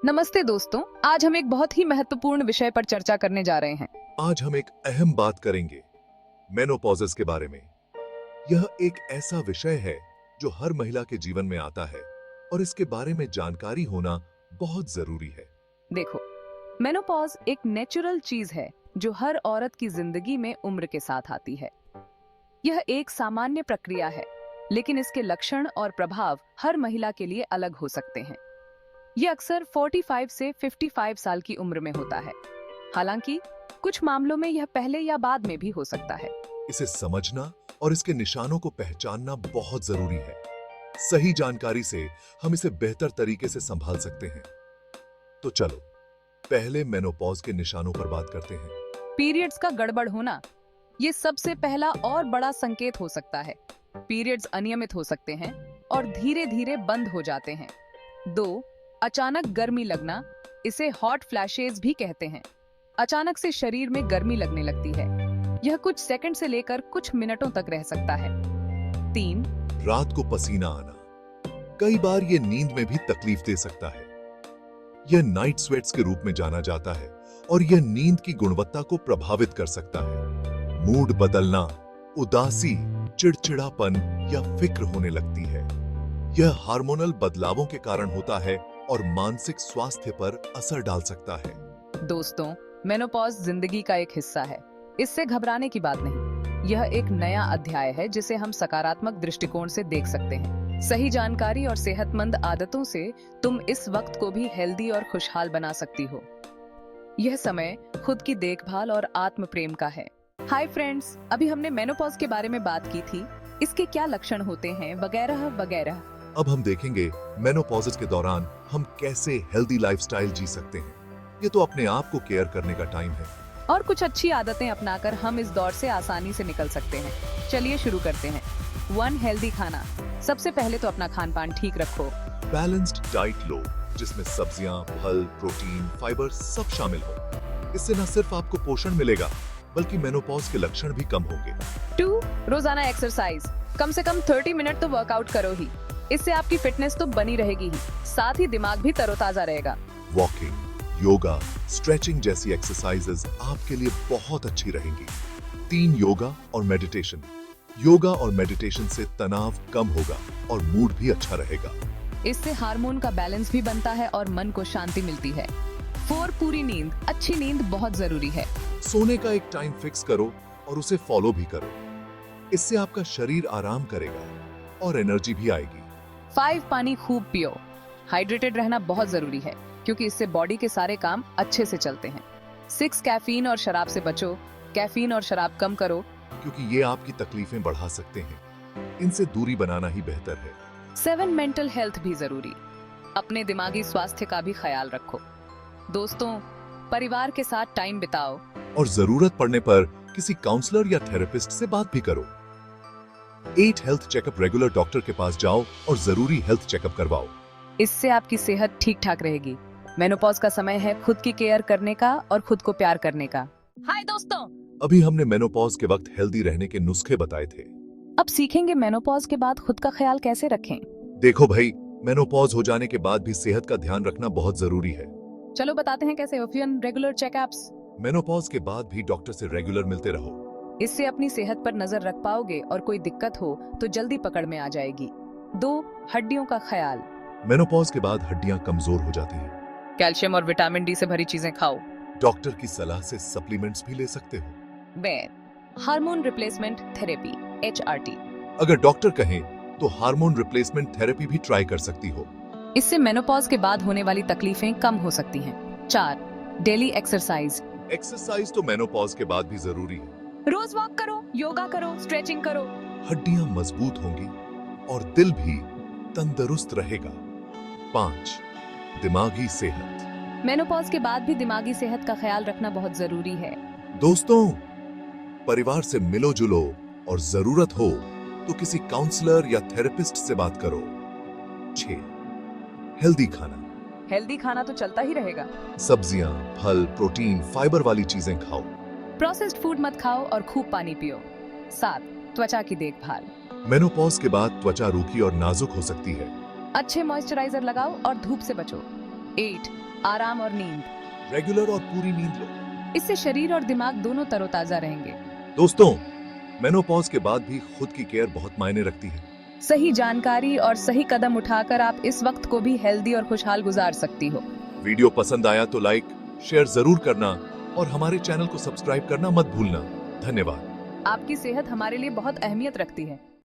नमस्ते दोस्तों, आज हम एक बहुत ही महत्वपूर्ण विषय पर चर्चा करने जा रहे हैं। आज हम एक अहम बात करेंगे मेनोपॉज़ के बारे में। यह एक ऐसा विषय है जो हर महिला के जीवन में आता है और इसके बारे में जानकारी होना बहुत जरूरी है। देखो, मेनोपॉज एक नेचुरल चीज है जो हर औरत की जिंदगी में उम्र के साथ आती है। यह एक सामान्य प्रक्रिया है, लेकिन इसके लक्षण और प्रभाव हर महिला के लिए अलग हो सकते हैं। यह अक्सर 45 से 55 साल की उम्र में होता है। हालांकि कुछ मामलों में यह पहले या बाद में भी हो सकता है। इसे समझना और इसके निशानों को पहचानना बहुत जरूरी है। सही जानकारी से हम इसे बेहतर तरीके से संभाल सकते हैं। तो चलो पहले मेनोपॉज के निशानों पर बात करते हैं। पीरियड्स का गड़बड़ होना, ये सबसे पहला और बड़ा संकेत हो सकता है। पीरियड्स अनियमित हो सकते हैं और धीरे धीरे बंद हो जाते हैं। 2. अचानक गर्मी लगना, इसे हॉट फ्लैशेस भी कहते हैं। अचानक से शरीर में गर्मी लगने लगती है। यह कुछ सेकंड से लेकर कुछ मिनटों तक रह सकता है। 3. रात को पसीना आना, कई बार यह नींद में भी तकलीफ दे सकता है। यह नाइट स्वेट्स के रूप में जाना जाता है और यह नींद की गुणवत्ता को प्रभावित कर सकता है। मूड बदलना, उदासी, चिड़चिड़ापन या फिक्र होने लगती है। यह हार्मोनल बदलावों के कारण होता है और मानसिक स्वास्थ्य पर असर डाल सकता है। दोस्तों, मेनोपॉज जिंदगी का एक हिस्सा है। इससे घबराने की बात नहीं। यह एक नया अध्याय है जिसे हम सकारात्मक दृष्टिकोण से देख सकते हैं। सही जानकारी और सेहतमंद आदतों से तुम इस वक्त को भी हेल्दी और खुशहाल बना सकती हो। यह समय खुद की देखभाल और आत्म प्रेम का है। हाय फ्रेंड्स, अभी हमने मेनोपॉज के बारे में बात की थी। इसके क्या लक्षण होते हैं वगैरह वगैरह। अब हम देखेंगे मेनोपॉज के दौरान हम कैसे हेल्दी लाइफस्टाइल जी सकते हैं। ये तो अपने आप को केयर करने का टाइम है और कुछ अच्छी आदतें अपनाकर हम इस दौर से आसानी से निकल सकते हैं। चलिए शुरू करते हैं। 1. हेल्दी खाना। सबसे पहले तो अपना खान पान ठीक रखो। बैलेंस्ड डाइट लो, जिसमें सब्जियां, फल, प्रोटीन, फाइबर सब शामिल हो। इससे न सिर्फ आपको पोषण मिलेगा बल्कि मेनोपॉज के लक्षण भी कम होंगे। 2. रोजाना एक्सरसाइज। कम से कम 30 मिनट तो वर्कआउट करो ही। इससे आपकी फिटनेस तो बनी रहेगी ही, साथ ही दिमाग भी तरोताजा रहेगा। वॉकिंग, योगा, स्ट्रेचिंग जैसी एक्सरसाइजेज आपके लिए बहुत अच्छी रहेंगी। 3. योगा और मेडिटेशन। योगा और मेडिटेशन से तनाव कम होगा और मूड भी अच्छा रहेगा। इससे हार्मोन का बैलेंस भी बनता है और मन को शांति मिलती है। 4. पूरी नींद। अच्छी नींद बहुत जरूरी है। सोने का एक टाइम फिक्स करो और उसे फॉलो भी करो। इससे आपका शरीर आराम करेगा और एनर्जी भी आएगी। 5. पानी खूब पियो। हाइड्रेटेड रहना बहुत जरूरी है क्योंकि इससे बॉडी के सारे काम अच्छे से चलते हैं। 6. कैफीन और शराब से बचो। कैफीन और शराब कम करो क्योंकि ये आपकी तकलीफें बढ़ा सकते हैं। इनसे दूरी बनाना ही बेहतर है। 7. मेंटल हेल्थ भी जरूरी। अपने दिमागी स्वास्थ्य का भी ख्याल रखो। दोस्तों, परिवार के साथ टाइम बिताओ और जरूरत पड़ने पर किसी काउंसलर या थेरेपिस्ट से बात भी करो। 8. Health checkup. रेगुलर डॉक्टर के पास जाओ और जरूरी हेल्थ चेकअप करवाओ। इससे आपकी सेहत ठीक ठाक रहेगी। मेनोपॉज का समय है खुद की केयर करने का और खुद को प्यार करने का। हाय दोस्तों, अभी हमने मेनोपॉज के वक्त हेल्दी रहने के नुस्खे बताए थे। अब सीखेंगे मेनोपॉज के बाद खुद का ख्याल कैसे रखें। देखो भाई, मेनोपॉज हो जाने के बाद भी सेहत का ध्यान रखना बहुत जरूरी है। चलो बताते हैं कैसे। Regular checkups. मेनोपॉज के बाद भी डॉक्टर से रेगुलर मिलते रहो। इससे अपनी सेहत पर नजर रख पाओगे और कोई दिक्कत हो तो जल्दी पकड़ में आ जाएगी। 2. हड्डियों का ख्याल। मेनोपॉज के बाद हड्डियां कमजोर हो जाती हैं। कैल्शियम और विटामिन डी से भरी चीजें खाओ। डॉक्टर की सलाह से सप्लीमेंट्स भी ले सकते हो। Hormone replacement therapy HRT। अगर डॉक्टर कहें तो हार्मोन रिप्लेसमेंट थेरेपी भी ट्राई कर सकती हो। इससे मेनोपॉज के बाद होने वाली तकलीफें कम हो सकती हैं। 4. Daily exercise. एक्सरसाइज तो मेनोपॉज के बाद भी जरूरी है। रोज वॉक करो, योगा करो, स्ट्रेचिंग करो। हड्डियां मजबूत होंगी और दिल भी तंदुरुस्त रहेगा। 5. दिमागी सेहत। मेनोपॉज के बाद भी दिमागी सेहत का ख्याल रखना बहुत जरूरी है। दोस्तों, परिवार से मिलो जुलो और जरूरत हो तो किसी काउंसलर या थेरेपिस्ट से बात करो। 6. हेल्दी खाना। हेल्दी खाना तो चलता ही रहेगा। सब्जियां, फल, प्रोटीन, फाइबर वाली चीजें खाओ। प्रोसेस्ड फूड मत खाओ और खूब पानी पियो। 7. त्वचा की देखभाल। मेनोपॉज के बाद त्वचा रूखी और नाजुक हो सकती है। अच्छे मॉइस्चराइजर लगाओ और धूप से बचो। 8. आराम और नींद। रेगुलर और पूरी नींद लो। इससे शरीर और दिमाग दोनों तरोताजा रहेंगे। दोस्तों, मेनोपॉज के बाद भी खुद की केयर बहुत मायने रखती है। सही जानकारी और सही कदम उठाकर आप इस वक्त को भी हेल्दी और खुशहाल गुजार सकती हो। वीडियो पसंद आया तो लाइक, शेयर जरूर करना और हमारे चैनल को सब्सक्राइब करना मत भूलना। धन्यवाद। आपकी सेहत हमारे लिए बहुत अहमियत रखती है।